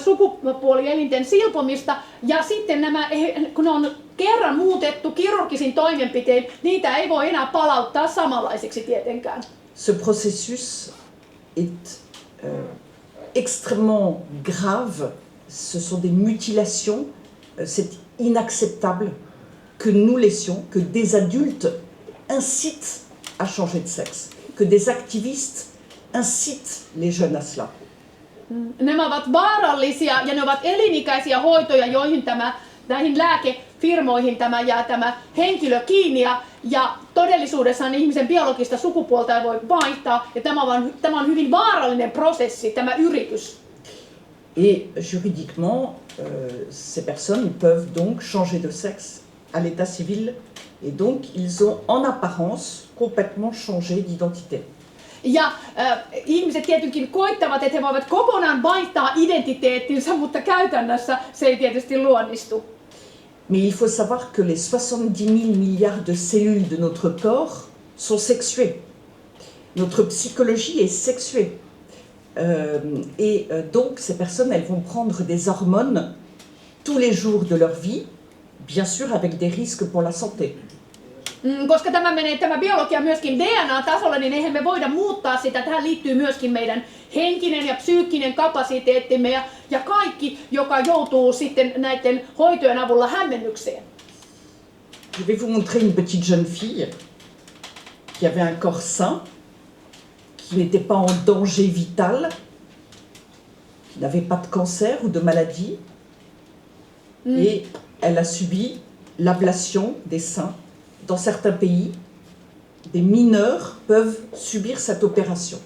sukupuolielinten silpomista ja sitten nämä, kun ne on kerran muutettu kirurgisin toimenpitein, niitä ei voi enää palauttaa samanlaisiksi tietenkään. Ce processus est extrêmement grave. Ce sont des mutilations. C'est inacceptable que nous laissions, que des adultes incitent à changer de sexe, que des activistes incitent les jeunes à cela. Nämä ovat vaarallisia ja ne ovat elinikäisiä hoitoja, joihin näihin lääkefirmoihin tämä jää tämä henkilö kiinni ja todellisuudessaan ihmisen biologista sukupuolta ei voi vaihtaa ja tämä on hyvin vaarallinen prosessi, tämä yritys. Et juridiquement, ces personnes peuvent donc changer de sexe à l'état civil et donc ils ont en apparence complètement changé d'identité. Ja ihmiset tietenkin koittavat, että he voivat kokonaan vaihtaa identiteettinsä, mutta käytännössä se ei tietysti luonnistu. Mais il faut savoir que les 70 000 milliards de cellules de notre corps sont sexuées. Notre psychologie est sexuée. Donc ces personnes, elles vont prendre des hormones tous les jours de leur vie, bien sûr avec des risques pour la santé. Koska tämä biologia myöskin DNA-tasolla, niin eihän me voida muuttaa sitä. Tähän liittyy myöskin meidän henkinen ja psyykkinen kapasiteettimme ja kaikki, joka joutuu sitten näiden hoitojen avulla hämmennykseen. Je vais vous montrer une petite jeune fille qui avait un corps sain, qui n'était pas en danger vital, qui n'avait pas de cancer ou de maladie, et elle a subi l'ablation des seins. Dans certains pays, des mineurs peuvent subir cette opération.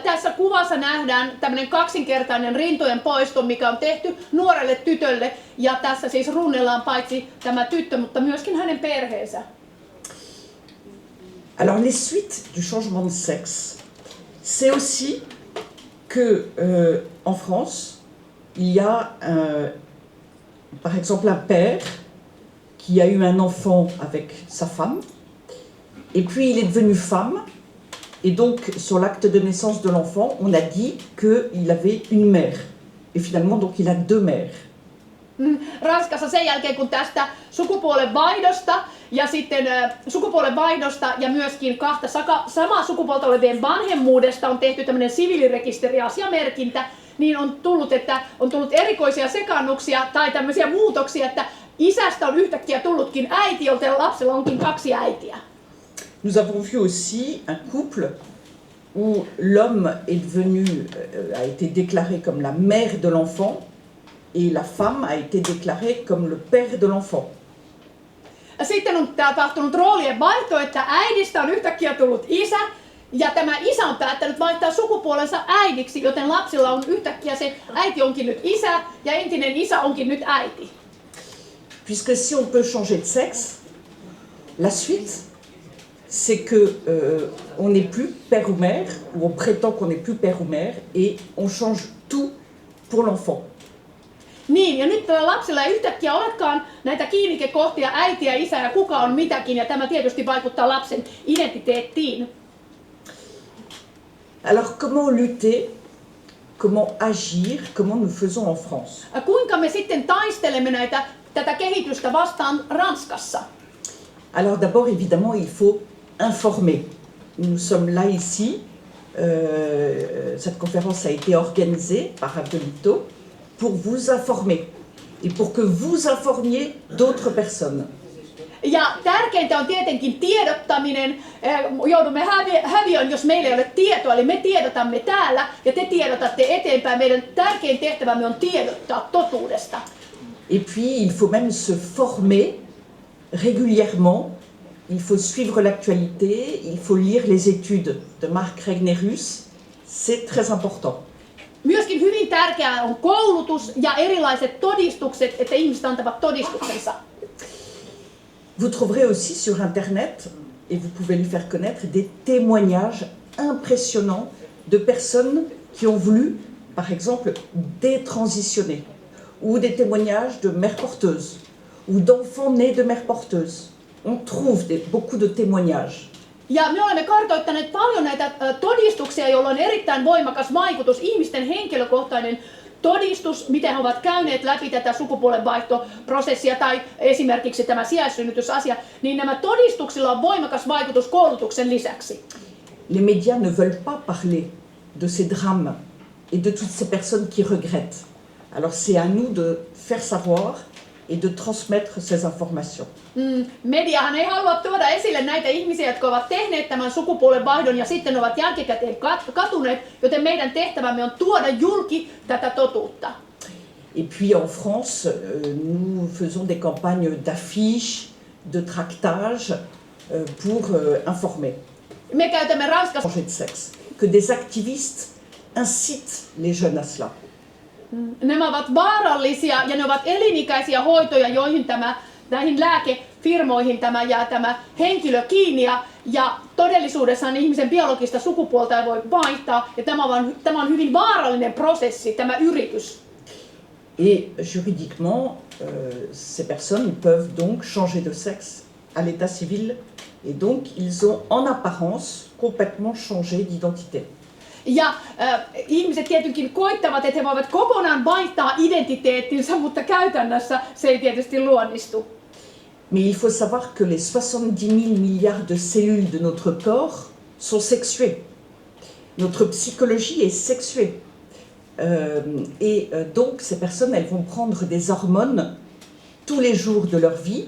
Tässä kuvassa nähdään tämmöinen kaksinkertainen rintojen poisto, mikä on tehty nuorelle tytölle. Ja tässä siis runnellaan paitsi tämä tyttö, mutta myöskin hänen perheensä. Alors les suites du changement de sexe, c'est aussi que en France, il y a par exemple un père qui a eu un enfant avec sa femme, et puis il est devenu femme, et donc sur l'acte de naissance de l'enfant, on a dit qu'il avait une mère, et finalement donc il a deux mères. Ranskassa sen jälkeen kun tästä sukupuolen vaihdosta ja myöskin kahta samaa sukupuolta olevien vanhemmuudesta on tehty tämmöinen siviilirekisteriasiamerkintä, niin on tullut erikoisia sekaannuksia tai tämmöisiä muutoksia, että isästä on yhtäkkiä tullutkin äiti, joten lapsella onkin kaksi äitiä. Nous avons vu aussi un couple où l'homme a été déclaré comme la mère de l'enfant et la femme a été déclarée comme le père de l'enfant. Sitten on tapahtunut roolien vaihto, että äidistä on yhtäkkiä tullut isä ja tämä isä on päättänyt vaihtaa sukupuolensa äidiksi, joten lapsilla on yhtäkkiä se äiti onkin nyt isä ja entinen isä onkin nyt äiti. Puisque si on peut changer de sexe, la suite, c'est que on n'est plus père ou mère, ou on prétend qu'on n'est plus père ou mère, et on change tout pour l'enfant. Niin, ja nyt tällä lapsilla ei yhtäkkiä olekaan näitä kiinnikekohtia äitiä, isä ja kuka on mitäkin, ja tämä tietysti vaikuttaa lapsen identiteettiin. Alors comment lutter, comment agir, comment nous faisons en France? Kuinka me sitten taistelemme tätä kehitystä vastaan Ranskassa? Alors d'abord, évidemment, il faut informer. Nous sommes là ici, cette conférence a été organisée par Abdelito pour vous informer et pour que vous informiez d'autres personnes. Ja tärkeintä on tietenkin tiedottaminen. Joudumme häviöön, jos meillä ei ole tietoa, eli me tiedotamme täällä ja te tiedotatte eteenpäin. Meidän tärkein tehtävämme on tiedottaa totuudesta. Et puis, il faut même se former régulièrement. Il faut suivre l'actualité, il faut lire les études de Marc Regnerus. C'est très important. Myöskin hyvin tärkeää on koulutus ja erilaiset todistukset, että ihmiset antavat todistuksensa. Vous trouverez aussi sur Internet, et vous pouvez lui faire connaître, des témoignages impressionnants de personnes qui ont voulu, par exemple, détransitionner, ou des témoignages de mères porteuses, ou d'enfants nés de mères porteuses. On trouve beaucoup de témoignages. Ja me olemme kartoittaneet paljon näitä todistuksia, joilla on erittäin voimakas vaikutus, ihmisten henkilökohtainen todistus, miten he ovat käyneet läpi tätä sukupuolenvaihtoprosessia tai esimerkiksi tämä sijaissynnytysasia, niin nämä todistuksilla on voimakas vaikutus koulutuksen lisäksi. Les médias ne veulent pas parler de ces drames et de toutes ces personnes qui regrettent. Alors c'est à nous de faire savoir et de transmettre ces informations. Mediahan ei halua tuoda esille näitä ihmisiä, jotka ovat tehneet tämän sukupuolenvaihdon ja sitten ovat jälkikäteen katuneet, joten meidän tehtävämme on tuoda julki tätä totuutta. Et puis en France, nous faisons des campagnes d'affiches, de tractage pour informer. Me käytämme Ranskassa Changer de sexe. Que des activistes incitent les jeunes à cela. Nämä ovat vaarallisia ja ne ovat elinikäisiä hoitoja, joihin näihin lääkefirmoihin tämä jää tämä henkilö kiinni ja todellisuudessaan ihmisen biologista sukupuolta ei voi vaihtaa ja tämä on hyvin vaarallinen prosessi, tämä yritys. Et juridiquement, ces personnes peuvent donc changer de sexe à l'état civil et donc ils ont en apparence complètement changé d'identité. Ja ihmiset tietenkin koittavat, että he voivat kokonaan vaihtaa identiteettinsä, mutta käytännössä se ei tietysti luonnistu. Mais il faut savoir que les 70 000 milliards de cellules de notre corps sont sexuées. Notre psychologie est sexuée. Donc ces personnes, elles vont prendre des hormones tous les jours de leur vie,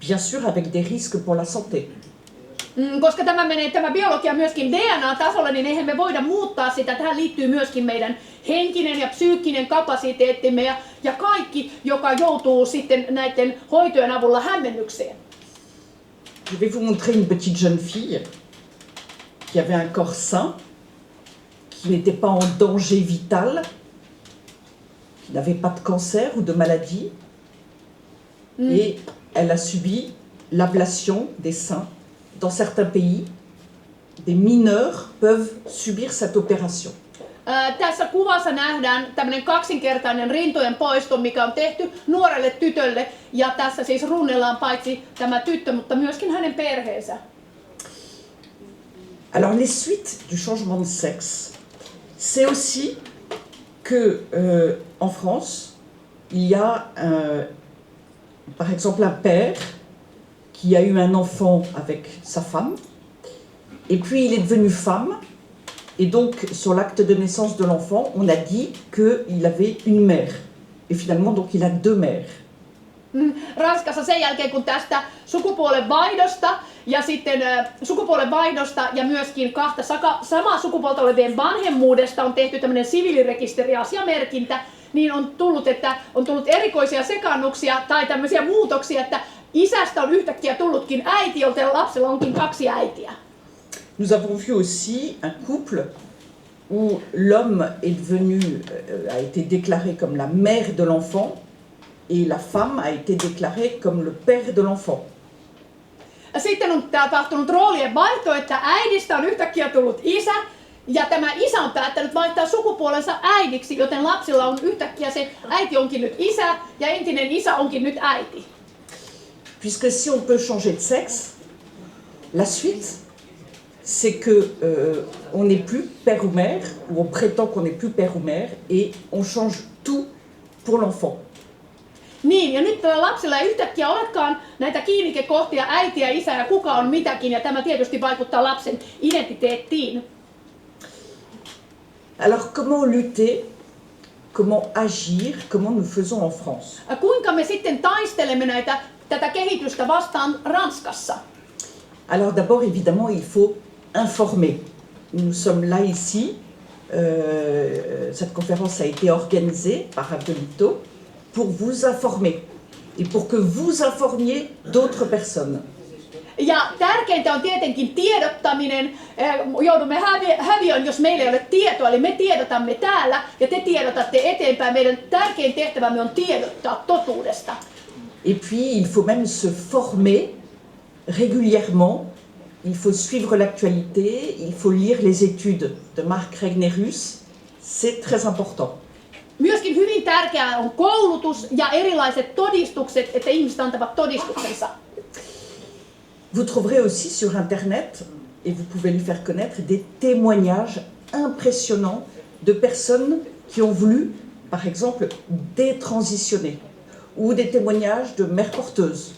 bien sûr avec des risques pour la santé. Koska tämä biologia myöskin DNA-tasolla, niin eihän me voida muuttaa sitä. Tähän liittyy myöskin meidän henkinen ja psyykkinen kapasiteettimme ja kaikki, joka joutuu sitten näiden hoitojen avulla hämmennykseen. Je vais vous montrer une petite jeune fille qui avait un corps sain, qui n'était pas en danger vital, qui n'avait pas de cancer ou de maladie, et elle a subi l'ablation des seins. Dans certains pays, des mineurs peuvent subir cette opération. Tässä kuvassa nähdään tämmöinen kaksinkertainen rintojen poisto, mikä on tehty nuorelle tytölle. Ja tässä siis runnellaan paitsi tämä tyttö, mutta myöskin hänen perheensä. Alors les suites du changement de sexe, c'est aussi que en France, il y a par exemple un père qui a eu un enfant avec sa femme, et puis il est devenu femme, et donc sur l'acte de naissance de l'enfant, on a dit qu'il avait une mère, et finalement donc il a deux mères. Ranskassa sen jälkeen kun tästä sukupuolenvaihdosta ja myöskin kahta samaa sukupuolta olevien vanhemmuudesta on tehty tämmöinen siviilirekisteriasiamerkintä, niin on tullut erikoisia sekaannuksia tai tämmöisiä muutoksia, että isästä on yhtäkkiä tullutkin äiti, joten lapsella onkin kaksi äitiä. Nous avons vu aussi un couple où l'homme a été déclaré comme la mère de l'enfant et la femme a été déclarée comme le père de l'enfant. Sitten on tapahtunut roolien vaihto, että äidistä on yhtäkkiä tullut isä ja tämä isä on päättänyt vaihtaa sukupuolensa äidiksi, joten lapsilla on yhtäkkiä se äiti onkin nyt isä ja entinen isä onkin nyt äiti. Puisque si on peut changer de sexe, la suite, c'est que on n'est plus père ou mère, ou on prétend qu'on n'est plus père ou mère, et on change tout pour l'enfant. Niin, ja nyt tällä lapsilla ei yhtäkkiä olekaan näitä kiinnikekohtia, äitiä, isää ja kuka on mitäkin, ja tämä tietysti vaikuttaa lapsen identiteettiin. Alors comment lutter comment agir, comment nous faisons en France. Kuinka me sitten taistelemme tätä kehitystä vastaan Ranskassa? Alors d'abord, évidemment, il faut informer. Nous sommes là ici. Cette conférence a été organisée par Adelito pour vous informer et pour que vous informiez d'autres personnes. Ja tärkeintä on tietenkin tiedottaminen. Joudumme häviöön, jos meillä ei ole tietoa, eli me tiedotamme täällä ja te tiedotatte eteenpäin. Meidän tärkein tehtävämme on tiedottaa totuudesta. Et puis, il faut même se former régulièrement. Il faut suivre l'actualité, il faut lire les études de Marc Regnerus. C'est très important. Myöskin hyvin tärkeää on koulutus ja erilaiset todistukset, että ihmiset antavat todistuksensa. Vous trouverez aussi sur Internet, et vous pouvez les faire connaître, des témoignages impressionnants de personnes qui ont voulu, par exemple, détransitionner, ou des témoignages de mères porteuses,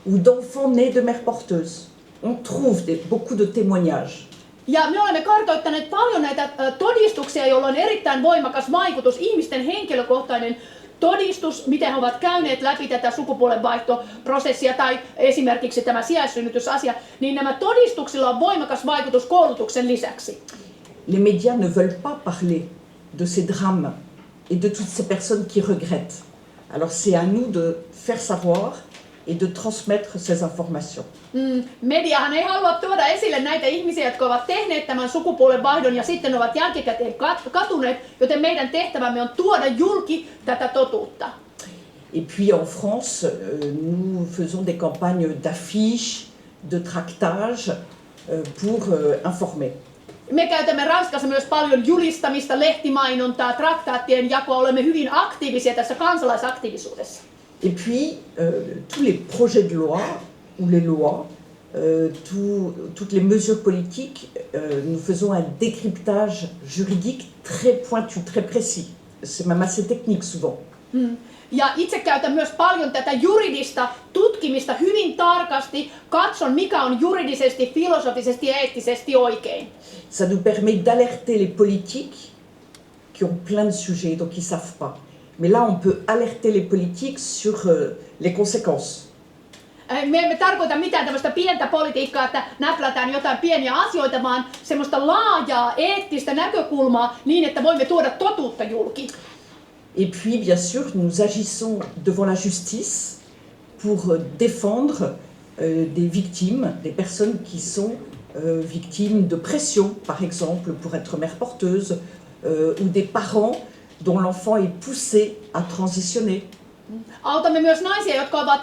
ou d'enfants nés de mères porteuses. On trouve beaucoup de témoignages. Ja me olemme kartoittaneet paljon näitä todistuksia, joilla on erittäin voimakas vaikutus, ihmisten henkilökohtainen todistus, miten he ovat käyneet läpi tätä sukupuolenvaihtoprosessia tai esimerkiksi tämä sijaissynnytysasia, niin nämä todistuksilla on voimakas vaikutus koulutuksen lisäksi. Les médias ne veulent pas parler de ces drames et de toutes ces personnes qui regrettent. Alors c'est à nous de faire savoir et de transmettre ces informations. Mediahan ei halua tuoda esille näitä ihmisiä, jotka ovat tehneet tämän sukupuolenvaihdon ja sitten ovat jälkikäteen katuneet, joten meidän tehtävämme on tuoda julki tätä totuutta. Et puis en France, nous faisons des campagnes d'affiches, de tractage pour informer. Me käytämme Ranskassa myös paljon julistamista, lehtimainontaa, traktaattien jakoa. Olemme hyvin aktiivisia tässä kansalaisaktiivisuudessa. Et puis, tous les projets de loi ou les lois, toutes les mesures politiques, nous faisons un décryptage juridique très pointu, très précis. C'est même assez technique souvent. Ja itse käytän myös paljon tätä juridista tutkimista hyvin tarkasti. Katson, mikä on juridisesti, filosofisesti ja eettisesti oikein. Ça nous permet d'alerter les politiques qui ont plein de sujets, donc ils ne savent pas. Mais là, on peut alerter les politiques sur les conséquences. Me emme tarkoita mitään tämmöistä pientä politiikkaa, että näplätään jotain pieniä asioita, vaan semmoista laajaa eettistä näkökulmaa niin, että voimme tuoda totuutta julki. Et puis, bien sûr, nous agissons devant la justice pour défendre des victimes, des personnes qui sont victimes de pression, par exemple, pour être mère porteuse, ou des parents dont l'enfant est poussé à transitionner. Autamme myös naisia, jotka ovat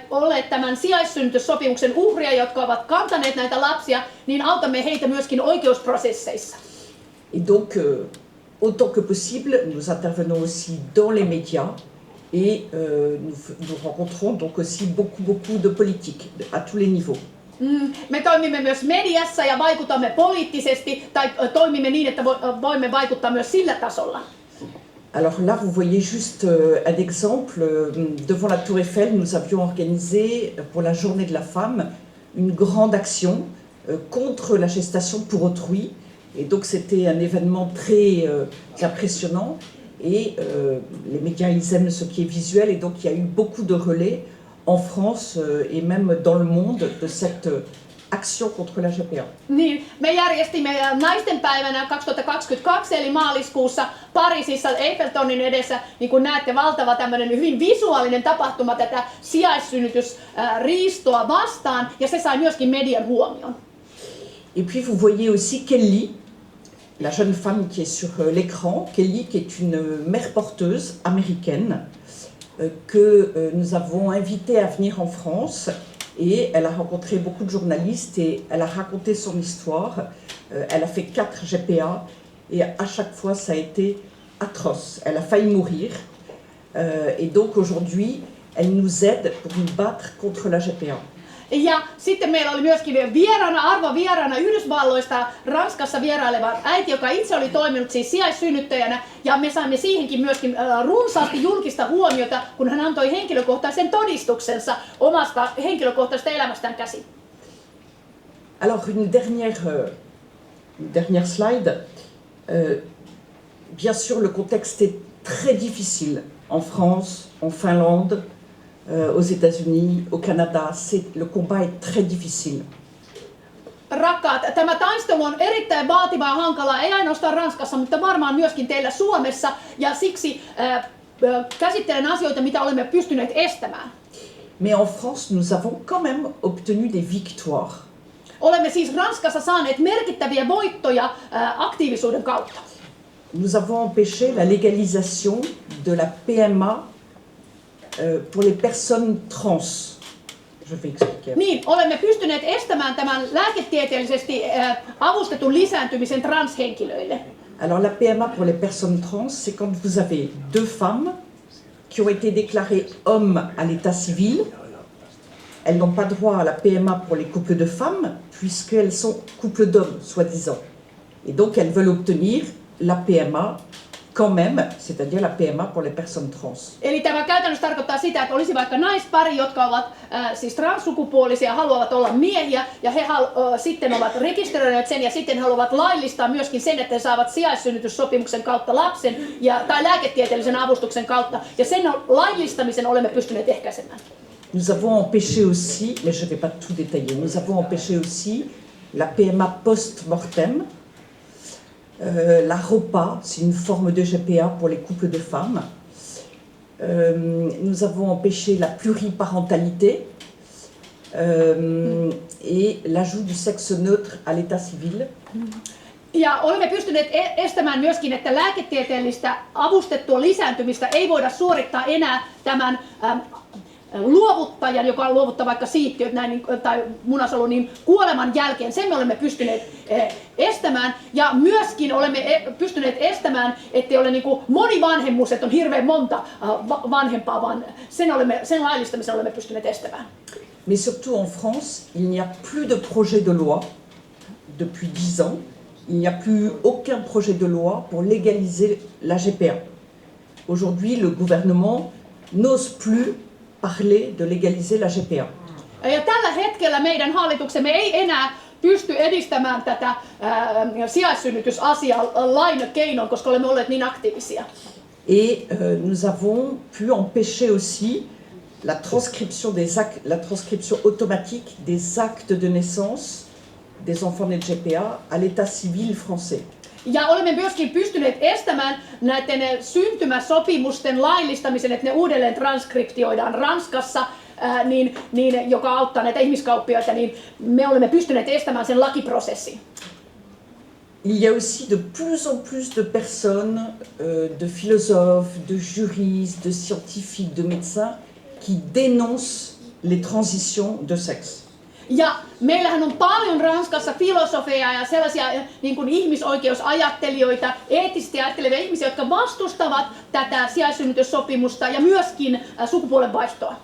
olleet tämän sijaissynnytyssopimuksen uhria, jotka ovat kantaneet näitä lapsia, niin autamme heitä myöskin oikeusprosesseissa. Et donc, autant que possible, nous intervenons aussi dans les médias et nous rencontrons donc aussi beaucoup de politiques à tous les niveaux. Me toimimme myös mediassa ja vaikutamme poliittisesti tai toimimme niin, että voimme vaikuttaa myös sillä tasolla. Alors là, vous voyez juste un exemple. Devant la Tour Eiffel, nous avions organisé pour la Journée de la Femme une grande action contre la gestation pour autrui. Et donc c'était un événement très impressionnant. Et les médias, ils aiment ce qui est visuel. Et donc il y a eu beaucoup de relais en France et même dans le monde de cette action contre la GPA. Niin, me järjestimme naistenpäivänä 2022 eli maaliskuussa Pariisissa Eiffeltornin edessä, niin kuin näette, valtava tämmöinen hyvin visuaalinen tapahtuma tätä sijaissynnytysriistoa vastaan, ja se sai myöskin median huomion. Et puis vous voyez aussi Kelly, la jeune femme qui est sur l'écran, Kelly qui est une mère porteuse américaine que nous avons invitée à venir en France. Et elle a rencontré beaucoup de journalistes et elle a raconté son histoire. Elle a fait 4 GPA et à chaque fois ça a été atroce. Elle a failli mourir. Et donc aujourd'hui, elle nous aide pour nous battre contre la GPA. Ja sitten meillä oli myöskin arvovieraana Yhdysvalloista Ranskassa vieraileva äiti, joka itse oli toiminut siis sijaissynnyttäjänä, ja me saimme siihenkin myöskin runsaasti julkista huomiota, kun hän antoi henkilökohtaisen todistuksensa omasta henkilökohtaisesta elämästään käsin. Alors une dernière slide. Bien sûr, le contexte est très difficile en France, en Finlande, aux États-Unis, au Canada. Le combat est très difficile. Rakkaat, tämä taistelu on erittäin vaativa ja hankala, ei ainoastaan Ranskassa, mutta varmaan myöskin teillä Suomessa, ja siksi käsittelen asioita, mitä olemme pystyneet estämään. Mais en France, nous avons quand même obtenu des victoires. Olemme siis Ranskassa saaneet merkittäviä voittoja aktiivisuuden kautta. Nous avons empêché la légalisation de la PMA pour les personnes trans. Je vais expliquer. Niin, olemme pystyneet estämään tämän lääketieteellisesti avustetun lisääntymisen transhenkilöille. Alors la PMA pour les personnes trans, c'est quand vous avez deux femmes qui ont été déclarées hommes à l'état civil. Elles n'ont pas droit à la PMA pour les couples de femmes, puisqu'elles sont couples d'hommes, soi-disant. Et donc elles veulent obtenir la PMA quand même, c'est-à-dire la PMA pour les personnes trans. Eli tämä käytännössä tarkoittaa sitä, että olisi vaikka naispari, jotka ovat siis transsukupuolisia ja haluavat olla miehiä, ja he sitten ovat rekisteröineet sen ja sitten haluavat laillistaa myöskin sen, että he saavat sijaissynnytyssopimuksen kautta lapsen tai lääketieteellisen avustuksen kautta, ja sen laillistamisen olemme pystyneet ehkäisemään. Nous avons empêché aussi, mais je ne vais pas tout détailler, nous avons empêché aussi la PMA post-mortem. La ROPA, c'est une forme de GPA pour les couples de femmes. Nous avons empêché la pluriparentalité et l'ajout du sexe neutre à l'état civil. Ja olemme pystyneet estämään myöskin, että lääketieteellistä avustettua lisääntymistä ei voida suorittaa enää tämän luovuttajan, joka on luovuttaa vaikka siittiöt tai munasolu, niin kuoleman jälkeen. Sen me olemme pystyneet estämään. Ja myöskin olemme pystyneet estämään, ettei ole niin kuin monivanhemmuus, että on hirveän monta vanhempaa, vaan sen laillistamisen olemme pystyneet estämään. Mais surtout en France, il n'y a plus de projet de loi depuis 10 ans. Il n'y a plus aucun projet de loi pour légaliser la GPA. Aujourd'hui, le gouvernement n'ose plus parler de légaliser la GPA. Ja tällä hetkellä meidän hallituksemme ei enää pysty edistämään tätä sijaissynnytysasiaa lain keinoin, koska olemme olleet niin aktiivisia. Et nous avons pu empêcher aussi la transcription automatique des actes de naissance des enfants nés de GPA à l'état civil français. Ja olemme myöskin pystyneet estämään näiden syntymäsopimusten laillistamisen, että ne uudelleen transkriptioidaan Ranskassa, joka auttaa näitä ihmiskauppioita, niin me olemme pystyneet estämään sen lakiprosessin. Il y a aussi de plus en plus de personnes, de philosophes, de juristes, de scientifiques, de médecins qui dénoncent les transitions de sexe. Ja meillähän on paljon Ranskassa filosofeja ja sellaisia niin kuin ihmisoikeusajattelijoita, eettisesti ajattelevia ihmisiä, jotka vastustavat tätä sijaissynnytyssopimusta ja myöskin sukupuolenvaihtoa.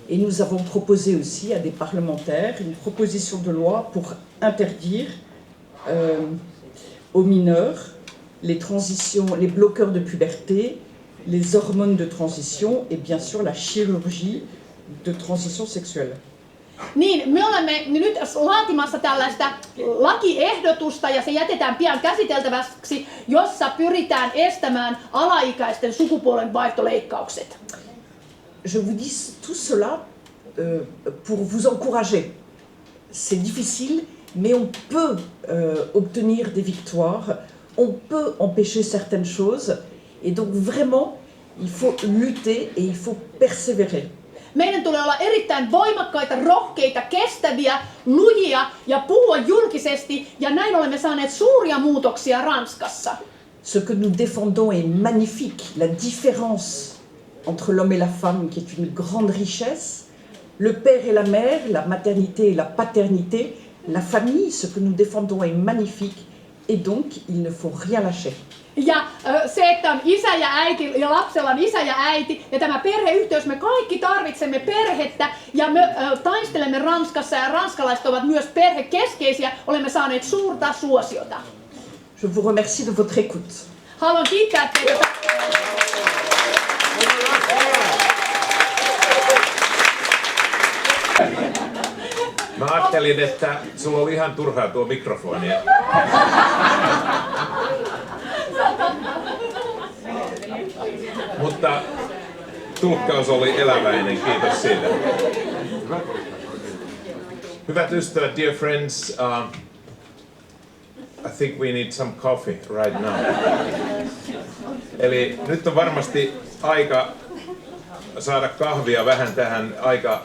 Et nous avons proposé aussi à des parlementaires une proposition de loi pour interdire aux mineurs les transitions, les bloqueurs de puberté, les hormones de transition et bien sûr la chirurgie de transition sexuelle. Niin, me olemme nyt laatimassa tällaista lakiehdotusta ja se jätetään pian käsiteltäväksi, jossa pyritään estämään alaikäisten sukupuolenvaihtoleikkaukset. Je vous dis tout cela pour vous encourager. C'est difficile, mais on peut obtenir des victoires, on peut empêcher certaines choses, et donc vraiment, il faut lutter et il faut persévérer. Meidän tulee olla erittäin voimakkaita, rohkeita, kestäviä, lujia ja puhua julkisesti, ja näin olemme saaneet suuria muutoksia Ranskassa. Ce que nous défendons est magnifique, la différence entre l'homme et la femme qui est une grande richesse, le père et la mère, la maternité et la paternité, la famille, ce que nous défendons est magnifique, et donc il ne faut rien lâcher. Ja se, että on isä ja äiti ja lapsella on isä ja äiti ja tämä perheyhteys, me kaikki tarvitsemme perhettä ja me taistelemme Ranskassa ja ranskalaiset ovat myös perhekeskeisiä, olemme saaneet suurta suosiota. Je vous remercie de votre écoute. Haluan kiittää teitä. Mä ajattelin, että sulla oli ihan turhaa tuo mikrofoni. Mutta tulkkaus oli eläväinen, kiitos siitä. Hyvät ystävät, dear friends, I think we need some coffee right now. Eli nyt on varmasti aika saada kahvia vähän tähän aika